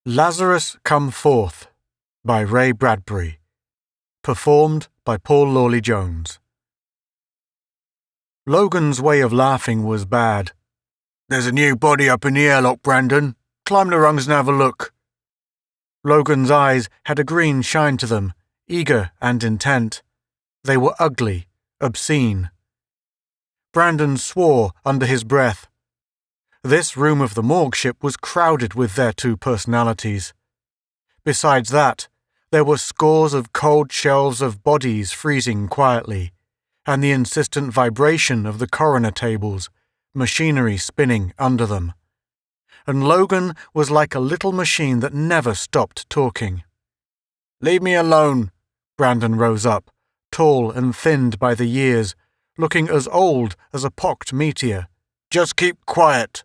Lazarus Come Forth by Ray Bradbury. Performed by Paul Lawley-Jones. Logan's way of laughing was bad. "There's a new body up in the airlock, Brandon. Climb the rungs and have a look." Logan's eyes had a green shine to them, eager and intent. They were ugly, obscene. Brandon swore under his breath. This room of the morgue ship was crowded with their two personalities. Besides that, there were scores of cold shelves of bodies freezing quietly, and the insistent vibration of the coroner tables, machinery spinning under them. And Logan was like a little machine that never stopped talking. "Leave me alone." Brandon rose up, tall and thinned by the years, looking as old as a pocked meteor. "Just keep quiet."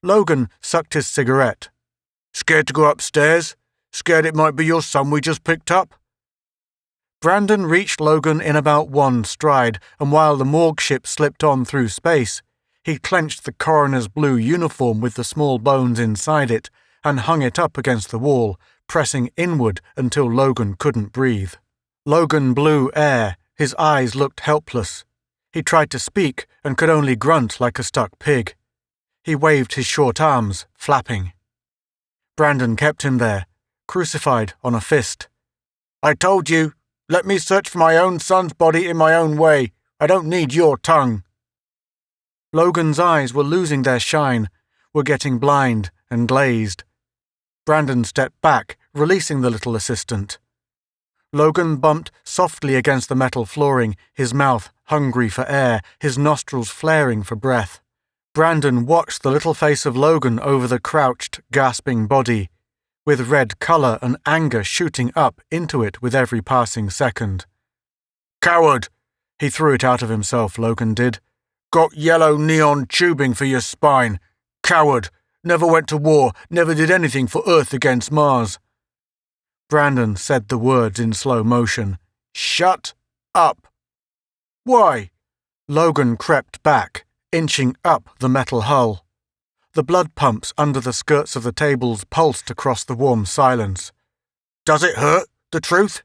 Logan sucked his cigarette. "Scared to go upstairs? Scared it might be your son we just picked up?" Brandon reached Logan in about one stride, and while the morgue ship slipped on through space, he clenched the coroner's blue uniform with the small bones inside it and hung it up against the wall, pressing inward until Logan couldn't breathe. Logan blew air. His eyes looked helpless. He tried to speak and could only grunt like a stuck pig. He waved his short arms, flapping. Brandon kept him there, crucified on a fist. "I told you, let me search for my own son's body in my own way. I don't need your tongue." Logan's eyes were losing their shine, were getting blind and glazed. Brandon stepped back, releasing the little assistant. Logan bumped softly against the metal flooring, his mouth hungry for air, his nostrils flaring for breath. Brandon watched the little face of Logan over the crouched, gasping body, with red color and anger shooting up into it with every passing second. "Coward!" He threw it out of himself, Logan did. "Got yellow neon tubing for your spine. Coward! Never went to war, never did anything for Earth against Mars." Brandon said the words in slow motion. "Shut up." "Why?" Logan crept back, inching up the metal hull. The blood pumps under the skirts of the tables pulsed across the warm silence. "Does it hurt, the truth?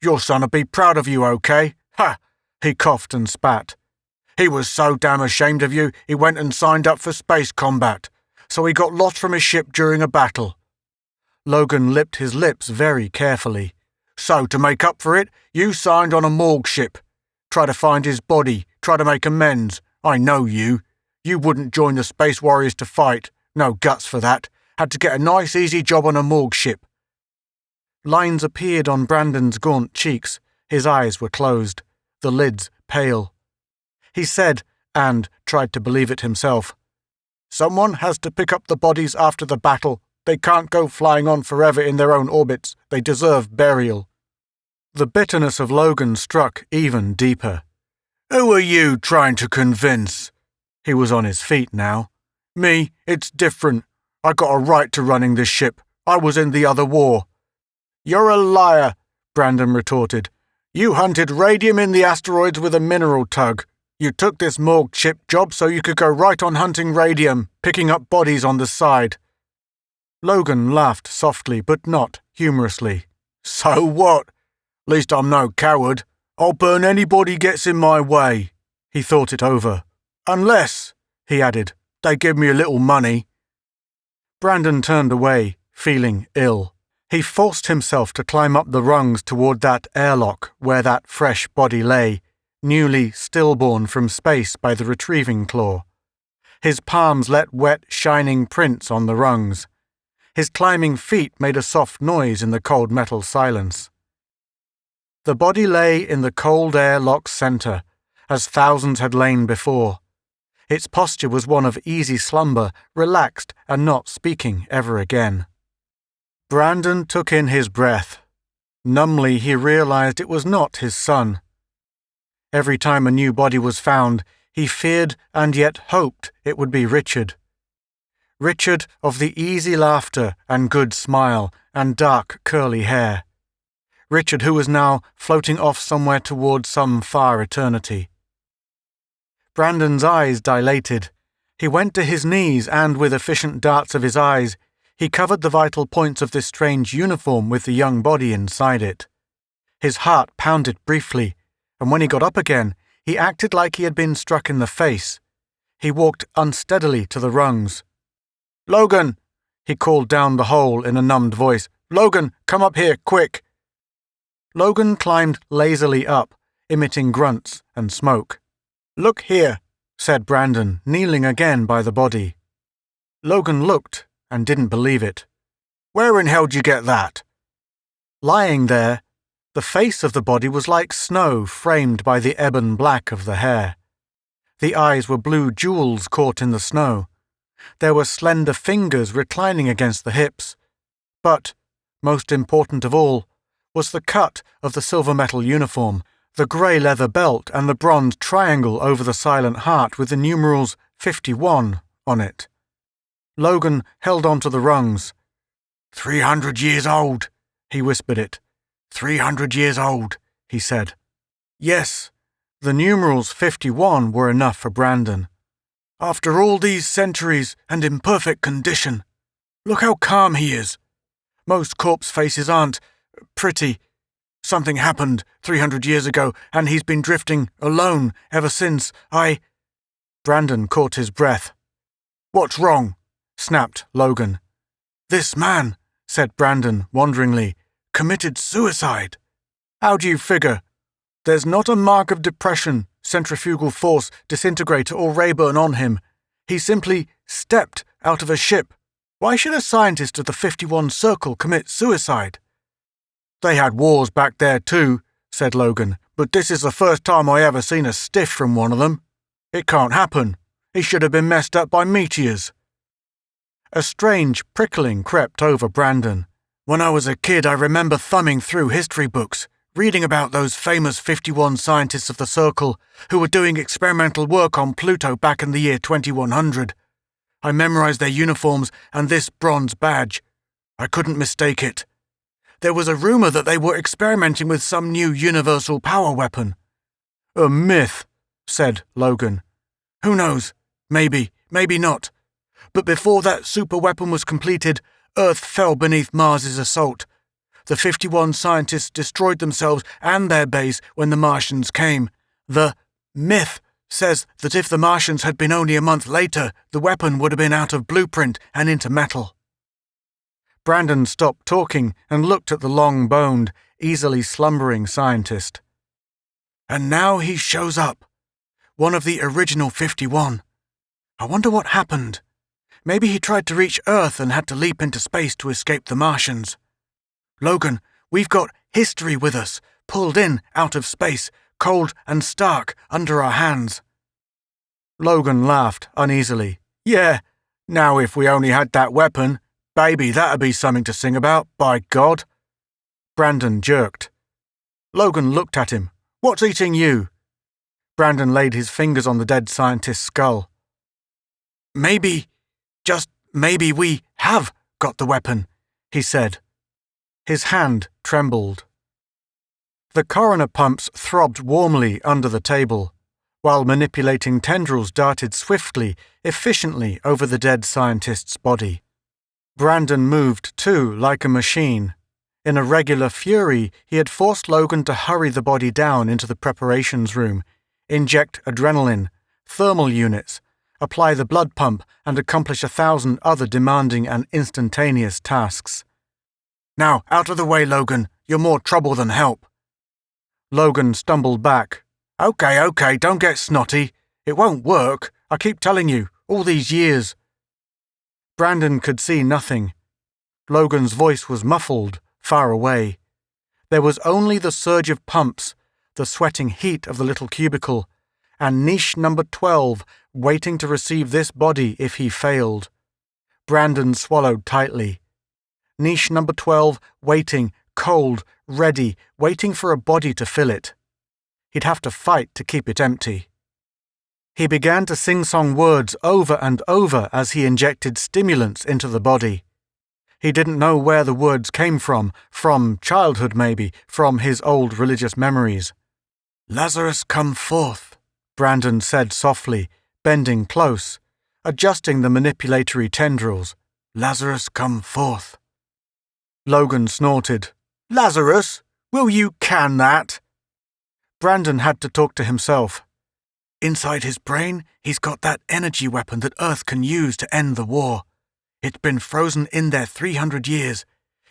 Your son'd be proud of you, okay? Ha!" He coughed and spat. "He was so damn ashamed of you, he went and signed up for space combat. So he got lost from his ship during a battle." Logan lipped his lips very carefully. "So, to make up for it, you signed on a morgue ship. Try to find his body, try to make amends. I know you. You wouldn't join the Space Warriors to fight. No guts for that. Had to get a nice easy job on a morgue ship." Lines appeared on Brandon's gaunt cheeks. His eyes were closed, the lids pale. He said, and tried to believe it himself, "Someone has to pick up the bodies after the battle. They can't go flying on forever in their own orbits. They deserve burial." The bitterness of Logan struck even deeper. "Who are you trying to convince?" He was on his feet now. "Me, it's different. I got a right to running this ship. I was in the other war." "You're a liar," Brandon retorted. "You hunted radium in the asteroids with a mineral tug. You took this morgue ship job so you could go right on hunting radium, picking up bodies on the side." Logan laughed softly, but not humorously. "So what? Least I'm no coward. I'll burn anybody gets in my way." He thought it over. "Unless," he added, "they give me a little money." Brandon turned away, feeling ill. He forced himself to climb up the rungs toward that airlock where that fresh body lay, newly stillborn from space by the retrieving claw. His palms let wet, shining prints on the rungs. His climbing feet made a soft noise in the cold metal silence. The body lay in the cold airlock's center, as thousands had lain before. Its posture was one of easy slumber, relaxed and not speaking ever again. Brandon took in his breath. Numbly he realized it was not his son. Every time a new body was found, he feared and yet hoped it would be Richard. Richard of the easy laughter and good smile and dark curly hair. Richard who was now floating off somewhere toward some far eternity. Brandon's eyes dilated. He went to his knees and, with efficient darts of his eyes, He covered the vital points of this strange uniform with the young body inside it. His heart pounded briefly, and when he got up again, he acted like he had been struck in the face. He walked unsteadily to the rungs. "Logan!" he called down the hole in a numbed voice. "Logan, come up here, quick!" Logan climbed lazily up, emitting grunts and smoke. "Look here," said Brandon, kneeling again by the body. Logan looked and didn't believe it. "Where in hell did you get that?" Lying there, the face of the body was like snow framed by the ebon black of the hair. The eyes were blue jewels caught in the snow. There were slender fingers reclining against the hips. But, most important of all, was the cut of the silver metal uniform, the grey leather belt and the bronze triangle over the silent heart with the numerals 51 on it. Logan held on to the rungs. 300 years old, he whispered it. 300 years old, he said. Yes, the numerals 51 were enough for Brandon. After all these centuries and in perfect condition, look how calm he is. Most corpse faces aren't pretty. Something happened 300 years ago, and he's been drifting alone ever since. Brandon caught his breath. What's wrong? Snapped Logan. This man, said Brandon wonderingly, committed suicide. How do you figure? There's not a mark of depression, centrifugal force, disintegrator, or Rayburn on him. He simply stepped out of a ship. Why should a scientist of the 51 Circle commit suicide? They had wars back there too, said Logan, but this is the first time I ever seen a stiff from one of them. It can't happen. He should have been messed up by meteors. A strange prickling crept over Brandon. When I was a kid, I remember thumbing through history books, reading about those famous 51 scientists of the Circle who were doing experimental work on Pluto back in the year 2100. I memorized their uniforms and this bronze badge. I couldn't mistake it. There was a rumor that they were experimenting with some new universal power weapon. A myth, said Logan. Who knows? Maybe, maybe not. But before that super weapon was completed, Earth fell beneath Mars's assault. The 51 scientists destroyed themselves and their base when the Martians came. The myth says that if the Martians had been only a month later, the weapon would have been out of blueprint and into metal. Brandon stopped talking and looked at the long-boned, easily slumbering scientist. And now he shows up. One of the original 51. I wonder what happened. Maybe he tried to reach Earth and had to leap into space to escape the Martians. Logan, we've got history with us, pulled in out of space, cold and stark under our hands. Logan laughed uneasily. Yeah, now if we only had that weapon, baby, that'd be something to sing about, by God. Brandon jerked. Logan looked at him. What's eating you? Brandon laid his fingers on the dead scientist's skull. Maybe, just maybe we have got the weapon, he said. His hand trembled. The coroner pumps throbbed warmly under the table, while manipulating tendrils darted swiftly, efficiently over the dead scientist's body. Brandon moved, too, like a machine. In a regular fury, he had forced Logan to hurry the body down into the preparations room, inject adrenaline, thermal units, apply the blood pump, and accomplish 1,000 other demanding and instantaneous tasks. Now, out of the way, Logan. You're more trouble than help. Logan stumbled back. Okay, don't get snotty. It won't work. I keep telling you, all these years. Brandon could see nothing. Logan's voice was muffled, far away. There was only the surge of pumps, the sweating heat of the little cubicle, and niche number 12 waiting to receive this body if he failed. Brandon swallowed tightly. Niche number 12 waiting, cold, ready, waiting for a body to fill it. He'd have to fight to keep it empty. He began to sing-song words over and over as he injected stimulants into the body. He didn't know where the words came from childhood maybe, from his old religious memories. Lazarus, come forth, Brandon said softly, bending close, adjusting the manipulatory tendrils. Lazarus, come forth. Logan snorted. Lazarus? Will you can that? Brandon had to talk to himself. Inside his brain, he's got that energy weapon that Earth can use to end the war. It's been frozen in there 300 years.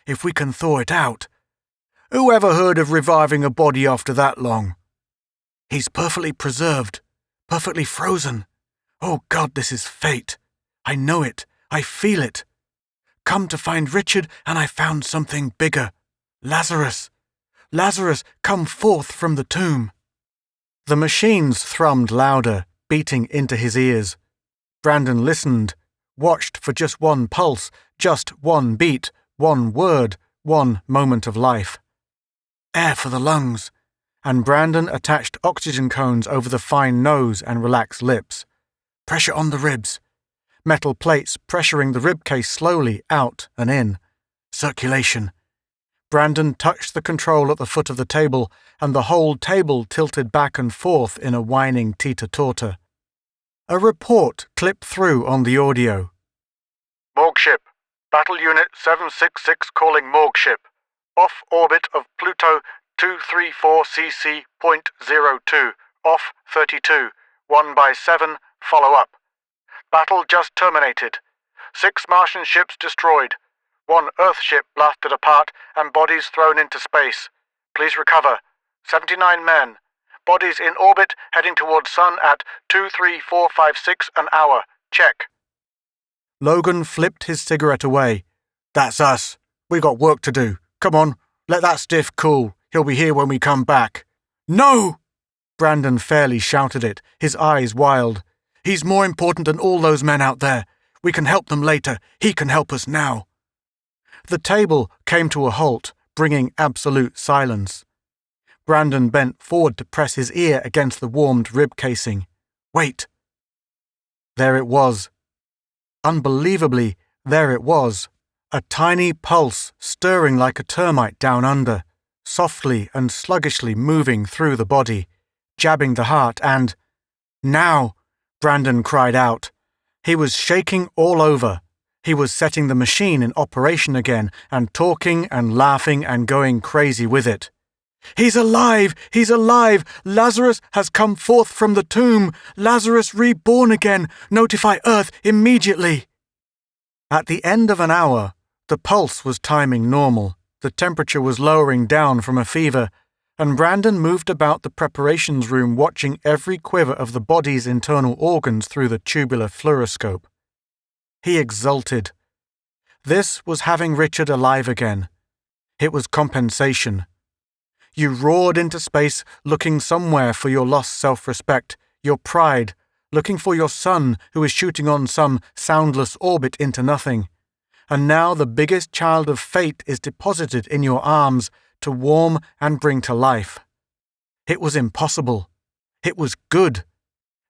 If we can thaw it out. Who ever heard of reviving a body after that long? He's perfectly preserved, perfectly frozen. Oh God, this is fate. I know it. I feel it. Come to find Richard, and I found something bigger. Lazarus. Lazarus, come forth from the tomb. The machines thrummed louder, beating into his ears. Brandon listened, watched for just one pulse, just one beat, one word, one moment of life. Air for the lungs. And Brandon attached oxygen cones over the fine nose and relaxed lips. Pressure on the ribs. Metal plates pressuring the rib case slowly out and in. Circulation. Brandon touched the control at the foot of the table, and the whole table tilted back and forth in a whining teeter-totter. A report clipped through on the audio. Morgue ship. Battle Unit 766 calling Morgue ship. Off orbit of Pluto 234cc.02. Off 32. 1/7. Follow up. Battle just terminated. 6 Martian ships destroyed. 1 Earth ship blasted apart and bodies thrown into space. Please recover. 79 men. Bodies in orbit heading towards Sun at 23456 an hour. Check. Logan flipped his cigarette away. That's us. We got work to do. Come on, let that stiff cool. He'll be here when we come back. No! Brandon fairly shouted it, his eyes wild. He's more important than all those men out there. We can help them later. He can help us now. The table came to a halt, bringing absolute silence. Brandon bent forward to press his ear against the warmed rib casing. Wait. There it was. Unbelievably, there it was. A tiny pulse stirring like a termite down under, softly and sluggishly moving through the body, jabbing the heart and... Now! Brandon cried out. He was shaking all over. He was setting the machine in operation again and talking and laughing and going crazy with it. He's alive! He's alive! Lazarus has come forth from the tomb! Lazarus reborn again! Notify Earth immediately! At the end of an hour, the pulse was timing normal, the temperature was lowering down from a fever, and Brandon moved about the preparations room watching every quiver of the body's internal organs through the tubular fluoroscope. He exulted. This was having Richard alive again. It was compensation. You roared into space looking somewhere for your lost self-respect, your pride, looking for your son who is shooting on some soundless orbit into nothing. And now the biggest child of fate is deposited in your arms to warm and bring to life. It was impossible. It was good.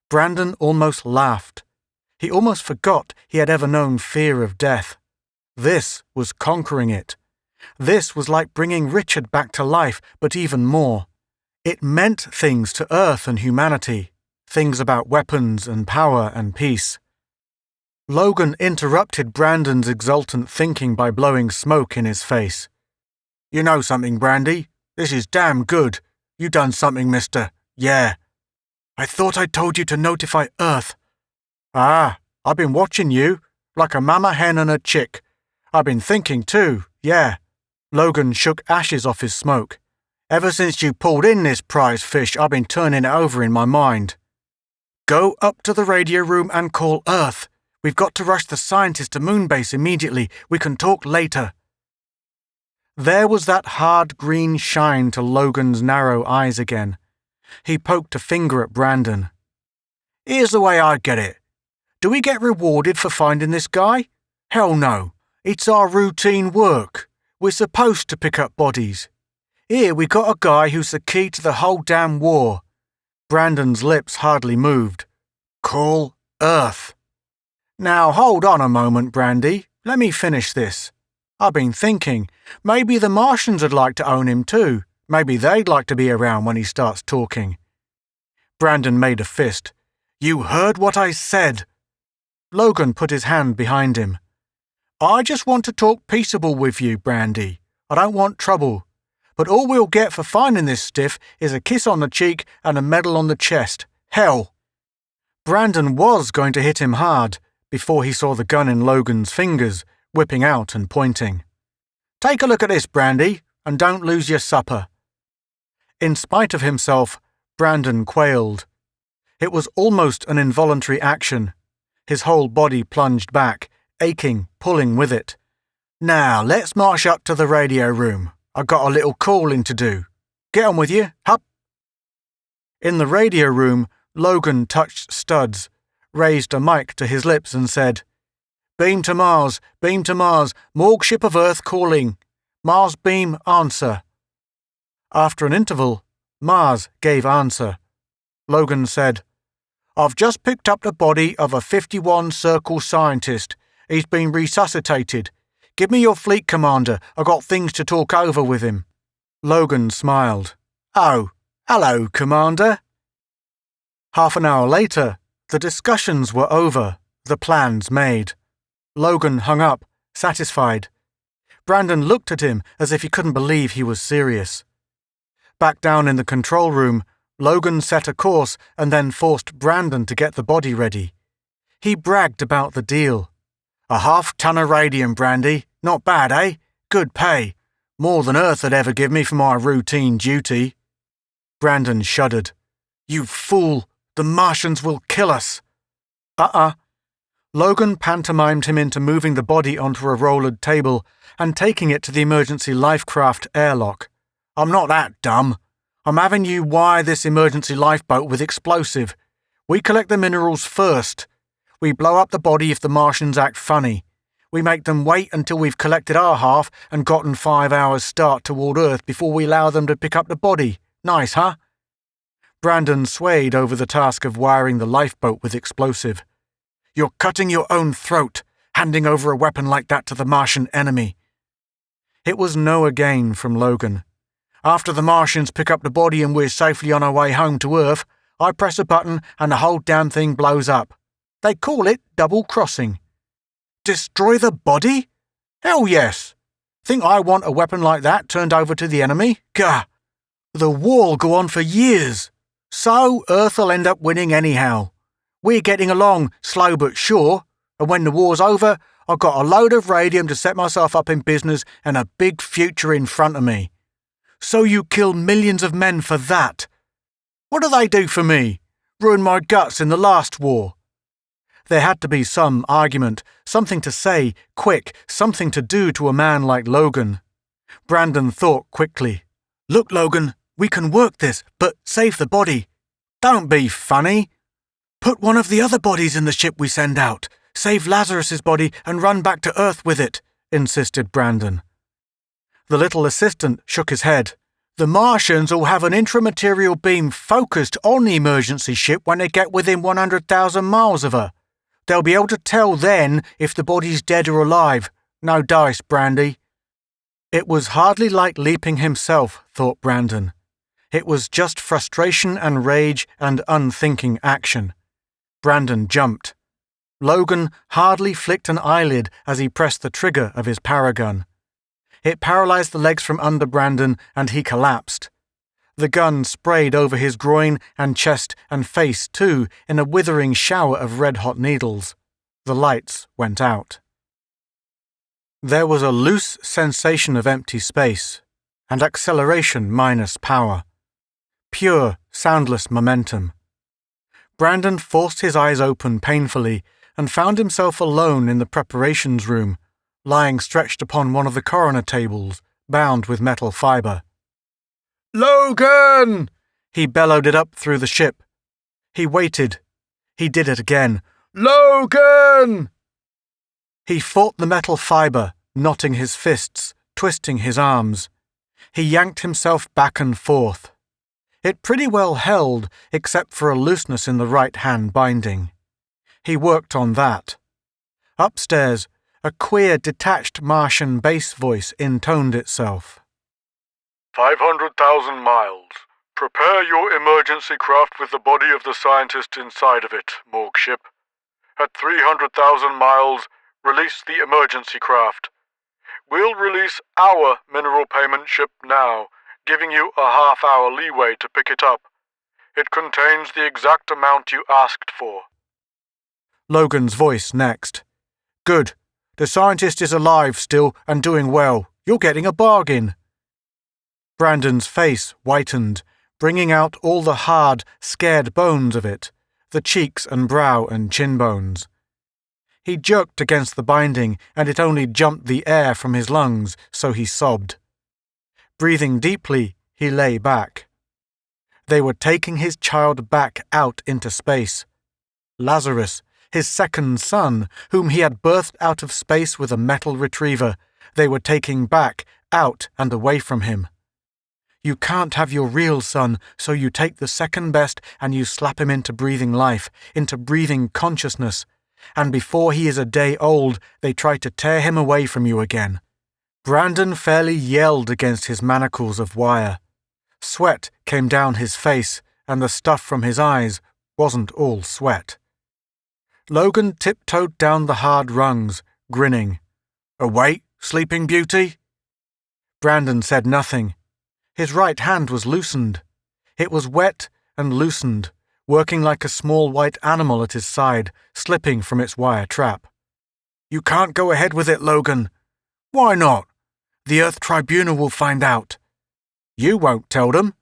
Brandon almost laughed. He almost forgot he had ever known fear of death. This was conquering it. This was like bringing Richard back to life, but even more. It meant things to Earth and humanity, things about weapons and power and peace. Logan interrupted Brandon's exultant thinking by blowing smoke in his face. You know something, Brandy? This is damn good. You done something, mister. Yeah. I thought I told you to notify Earth. Ah, I've been watching you, like a mama hen and a chick. I've been thinking too, yeah. Logan shook ashes off his smoke. Ever since you pulled in this prize fish, I've been turning it over in my mind. Go up to the radio room and call Earth. We've got to rush the scientists to Moonbase immediately. We can talk later. There was that hard green shine to Logan's narrow eyes again. He poked a finger at Brandon. Here's the way I get it. Do we get rewarded for finding this guy? Hell no. It's our routine work. We're supposed to pick up bodies. Here we got a guy who's the key to the whole damn war. Brandon's lips hardly moved. Call Earth. Now hold on a moment, Brandy. Let me finish this. I've been thinking, maybe the Martians would like to own him too. Maybe they'd like to be around when he starts talking. Brandon made a fist. You heard what I said. Logan put his hand behind him. I just want to talk peaceable with you, Brandy. I don't want trouble. But all we'll get for finding this stiff is a kiss on the cheek and a medal on the chest. Hell!" Brandon was going to hit him hard before he saw the gun in Logan's fingers, whipping out and pointing. "Take a look at this, Brandy, and don't lose your supper." In spite of himself, Brandon quailed. It was almost an involuntary action. His whole body plunged back, aching, pulling with it. "Now, let's march up to the radio room. I got a little calling to do. Get on with you, hup." In the radio room, Logan touched studs, raised a mic to his lips and said, beam to Mars, Morg ship of Earth calling. Mars beam, answer." After an interval, Mars gave answer. Logan said, "I've just picked up the body of a 51 Circle scientist. He's been resuscitated. Give me your fleet commander. I got things to talk over with him." Logan smiled. "Oh, hello, Commander." Half an hour later, the discussions were over, the plans made. Logan hung up, satisfied. Brandon looked at him as if he couldn't believe he was serious. Back down in the control room, Logan set a course and then forced Brandon to get the body ready. He bragged about the deal. "A half-ton of radium, Brandy. Not bad, eh? Good pay. More than Earth would ever give me for my routine duty." Brandon shuddered. "You fool! The Martians will kill us." Logan pantomimed him into moving the body onto a rollered table and taking it to the emergency lifecraft airlock. "I'm not that dumb. I'm having you wire this emergency lifeboat with explosive. We collect the minerals first. We blow up the body if the Martians act funny. We make them wait until we've collected our half and gotten 5 hours start toward Earth before we allow them to pick up the body. Nice, huh?" Brandon swayed over the task of wiring the lifeboat with explosive. "You're cutting your own throat, handing over a weapon like that to the Martian enemy." It was no again from Logan. "After the Martians pick up the body and we're safely on our way home to Earth, I press a button and the whole damn thing blows up. They call it double-crossing." "Destroy the body? Hell yes! Think I want a weapon like that turned over to the enemy? Gah! The war'll go on for years. So Earth'll end up winning anyhow. We're getting along, slow but sure, and when the war's over, I've got a load of radium to set myself up in business and a big future in front of me. So you kill millions of men for that? What do they do for me? Ruin my guts in the last war?" There had to be some argument, something to say, quick, something to do to a man like Logan. Brandon thought quickly. "Look, Logan, we can work this, but save the body." "Don't be funny." "Put one of the other bodies in the ship we send out. Save Lazarus's body and run back to Earth with it," insisted Brandon. The little assistant shook his head. "The Martians will have an intramaterial beam focused on the emergency ship when they get within 100,000 miles of her. They'll be able to tell then if the body's dead or alive. No dice, Brandy." It was hardly like leaping himself, thought Brandon. It was just frustration and rage and unthinking action. Brandon jumped. Logan hardly flicked an eyelid as he pressed the trigger of his paragun. It paralyzed the legs from under Brandon and he collapsed. The gun sprayed over his groin and chest and face too in a withering shower of red-hot needles. The lights went out. There was a loose sensation of empty space and acceleration minus power. Pure, soundless momentum. Brandon forced his eyes open painfully and found himself alone in the preparations room, lying stretched upon one of the coroner tables, bound with metal fibre. "Logan!" He bellowed it up through the ship. He waited. He did it again. "Logan!" He fought the metal fibre, knotting his fists, twisting his arms. He yanked himself back and forth. It pretty well held, except for a looseness in the right-hand binding. He worked on that. Upstairs, a queer, detached Martian bass voice intoned itself. 500,000 miles. Prepare your emergency craft with the body of the scientist inside of it, Morg ship. At 300,000 miles, release the emergency craft. We'll release our mineral payment ship now, giving you a half-hour leeway to pick it up. It contains the exact amount you asked for. Logan's voice next. Good. The scientist is alive still and doing well. You're getting a bargain. Brandon's face whitened, bringing out all the hard, scared bones of it, the cheeks and brow and chin bones. He jerked against the binding, and it only jumped the air from his lungs, so he sobbed. Breathing deeply, he lay back. They were taking his child back out into space. Lazarus, his second son, whom he had birthed out of space with a metal retriever, they were taking back, out and away from him. You can't have your real son, so you take the second best and you slap him into breathing life, into breathing consciousness, and before he is a day old, they try to tear him away from you again. Brandon fairly yelled against his manacles of wire. Sweat came down his face, and the stuff from his eyes wasn't all sweat. Logan tiptoed down the hard rungs, grinning. Awake, Sleeping Beauty? Brandon said nothing. His right hand was loosened. It was wet and loosened, working like a small white animal at his side, slipping from its wire trap. You can't go ahead with it, Logan. Why not? The Earth Tribunal will find out. You won't tell them.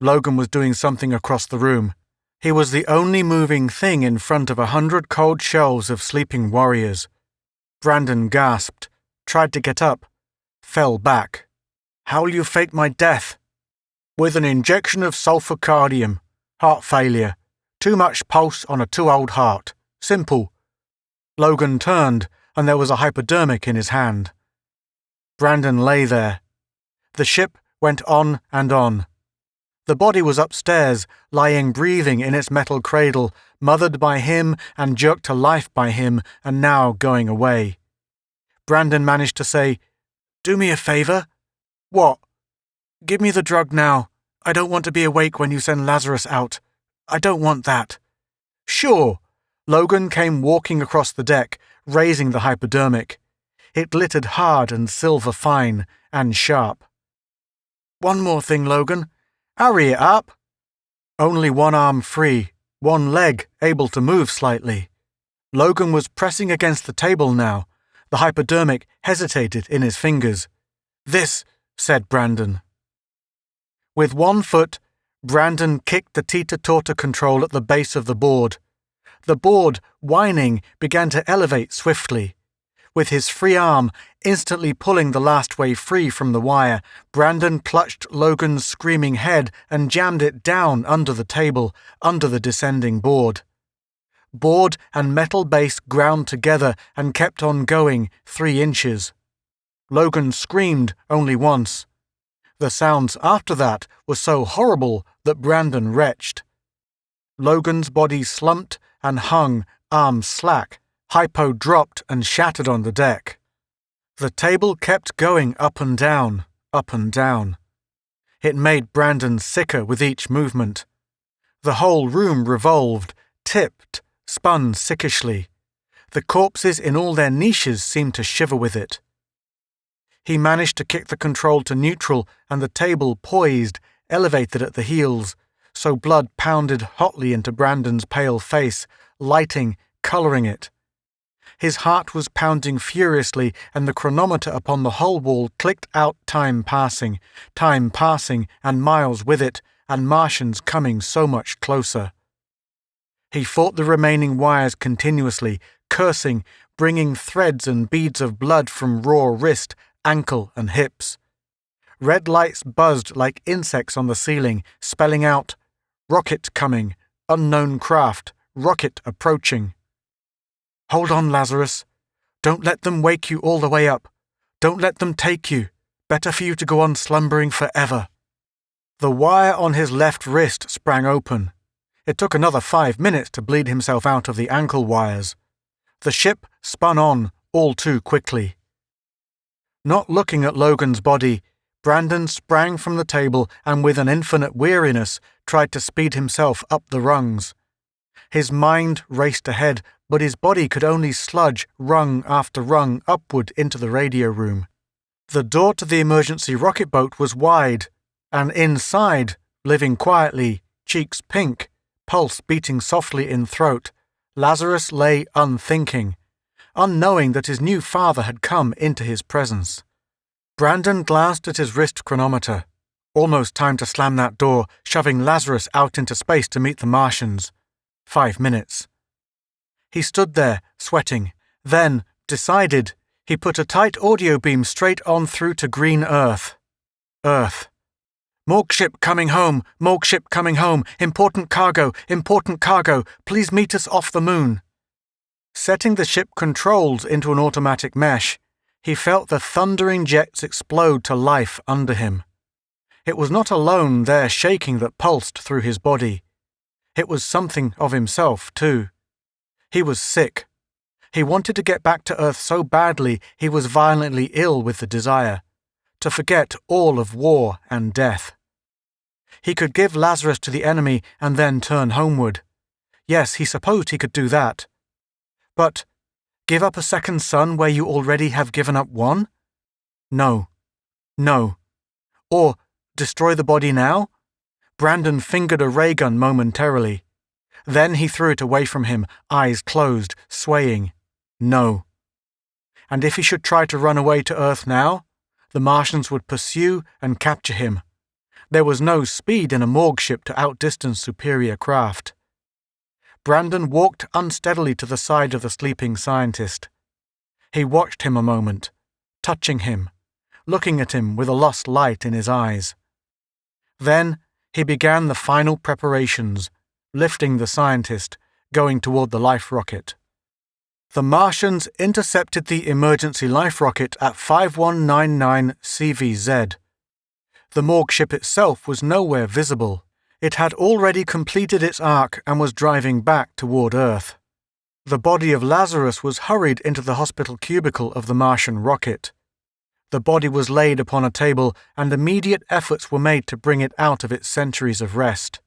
Logan was doing something across the room. He was the only moving thing in front of 100 cold shelves of sleeping warriors. Brandon gasped, tried to get up, fell back. How will you fake my death? With an injection of sulfocardium. Heart failure. Too much pulse on a too old heart. Simple. Logan turned, and there was a hypodermic in his hand. Brandon lay there. The ship went on and on. The body was upstairs, lying breathing in its metal cradle, mothered by him and jerked to life by him, and now going away. Brandon managed to say, Do me a favor. What? Give me the drug now. I don't want to be awake when you send Lazarus out. I don't want that. Sure. Logan came walking across the deck, raising the hypodermic. It glittered hard and silver fine and sharp. One more thing, Logan. Hurry it up. Only one arm free, one leg able to move slightly. Logan was pressing against the table now. The hypodermic hesitated in his fingers. This, said Brandon. With one foot, Brandon kicked the teeter-totter control at the base of the board. The board, whining, began to elevate swiftly. With his free arm instantly pulling the last way free from the wire, Brandon clutched Logan's screaming head and jammed it down under the table, under the descending board. Board and metal base ground together and kept on going 3 inches. Logan screamed only once. The sounds after that were so horrible that Brandon retched. Logan's body slumped and hung, arms slack. Hypo dropped and shattered on the deck. The table kept going up and down, up and down. It made Brandon sicker with each movement. The whole room revolved, tipped, spun sickishly. The corpses in all their niches seemed to shiver with it. He managed to kick the control to neutral, and the table poised, elevated at the heels, so blood pounded hotly into Brandon's pale face, lighting, colouring it. His heart was pounding furiously, and the chronometer upon the hull wall clicked out time passing, and miles with it, and Martians coming so much closer. He fought the remaining wires continuously, cursing, bringing threads and beads of blood from raw wrist, ankle, and hips. Red lights buzzed like insects on the ceiling, spelling out, Rocket coming, unknown craft, rocket approaching. Hold on, Lazarus. Don't let them wake you all the way up. Don't let them take you. Better for you to go on slumbering forever. The wire on his left wrist sprang open. It took another 5 minutes to bleed himself out of the ankle wires. The ship spun on all too quickly. Not looking at Logan's body, Brandon sprang from the table and with an infinite weariness tried to speed himself up the rungs. His mind raced ahead, but his body could only sludge rung after rung upward into the radio room. The door to the emergency rocket boat was wide, and inside, living quietly, cheeks pink, pulse beating softly in throat, Lazarus lay unthinking, unknowing that his new father had come into his presence. Brandon glanced at his wrist chronometer. Almost time to slam that door, shoving Lazarus out into space to meet the Martians. 5 minutes. He stood there, sweating. Then, decided, he put a tight audio beam straight on through to green Earth. Earth. Morgue ship coming home, morgue ship coming home, important cargo, please meet us off the moon. Setting the ship controls into an automatic mesh, he felt the thundering jets explode to life under him. It was not alone their shaking that pulsed through his body. It was something of himself, too. He was sick. He wanted to get back to Earth so badly he was violently ill with the desire to forget all of war and death. He could give Lazarus to the enemy and then turn homeward. Yes, he supposed he could do that. But give up a second son where you already have given up one? No. No. Or destroy the body now? Brandon fingered a ray gun momentarily. Then he threw it away from him, eyes closed, swaying. No. And if he should try to run away to Earth now, the Martians would pursue and capture him. There was no speed in a morgue ship to outdistance superior craft. Brandon walked unsteadily to the side of the sleeping scientist. He watched him a moment, touching him, looking at him with a lost light in his eyes. Then he began the final preparations, lifting the scientist, going toward the life rocket. The Martians intercepted the emergency life rocket at 5199 CVZ. The morgue ship itself was nowhere visible. It had already completed its arc and was driving back toward Earth. The body of Lazarus was hurried into the hospital cubicle of the Martian rocket. The body was laid upon a table, and immediate efforts were made to bring it out of its centuries of rest.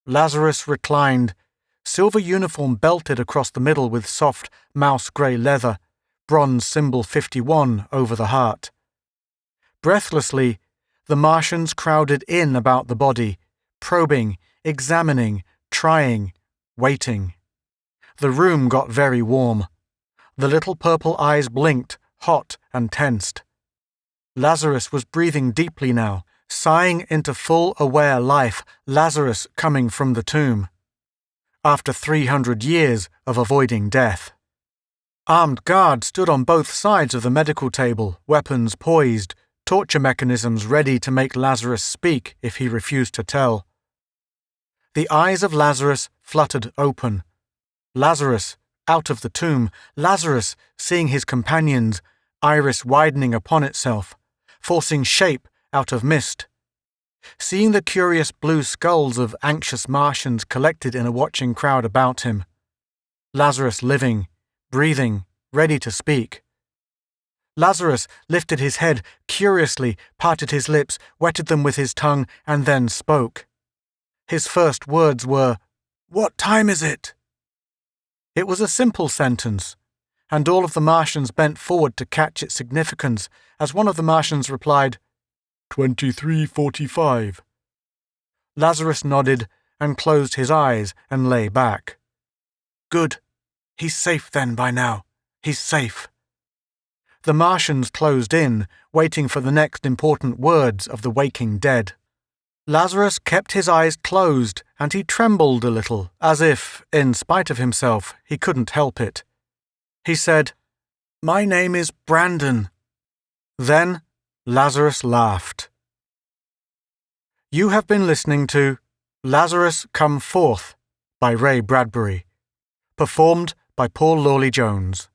Lazarus reclined, silver uniform belted across the middle with soft, mouse-grey leather, bronze symbol 51 over the heart. Breathlessly, the Martians crowded in about the body, probing, examining, trying, waiting. The room got very warm. The little purple eyes blinked, hot and tensed. Lazarus was breathing deeply now, sighing into full aware life, Lazarus coming from the tomb. After 300 years of avoiding death. Armed guards stood on both sides of the medical table, weapons poised, torture mechanisms ready to make Lazarus speak if he refused to tell. The eyes of Lazarus fluttered open. Lazarus, out of the tomb, Lazarus, seeing his companions, iris widening upon itself, forcing shape out of mist. Seeing the curious blue skulls of anxious Martians collected in a watching crowd about him. Lazarus living, breathing, ready to speak. Lazarus lifted his head curiously, parted his lips, wetted them with his tongue, and then spoke. His first words were, "What time is it?" It was a simple sentence, and all of the Martians bent forward to catch its significance as one of the Martians replied, 23:45. Lazarus nodded and closed his eyes and lay back. Good. He's safe then by now. He's safe. The Martians closed in, waiting for the next important words of the waking dead. Lazarus kept his eyes closed, and he trembled a little, as if, in spite of himself, he couldn't help it. He said, "My name is Brandon." Then Lazarus laughed. You have been listening to Lazarus Come Forth by Ray Bradbury, performed by Paul Lawley Jones.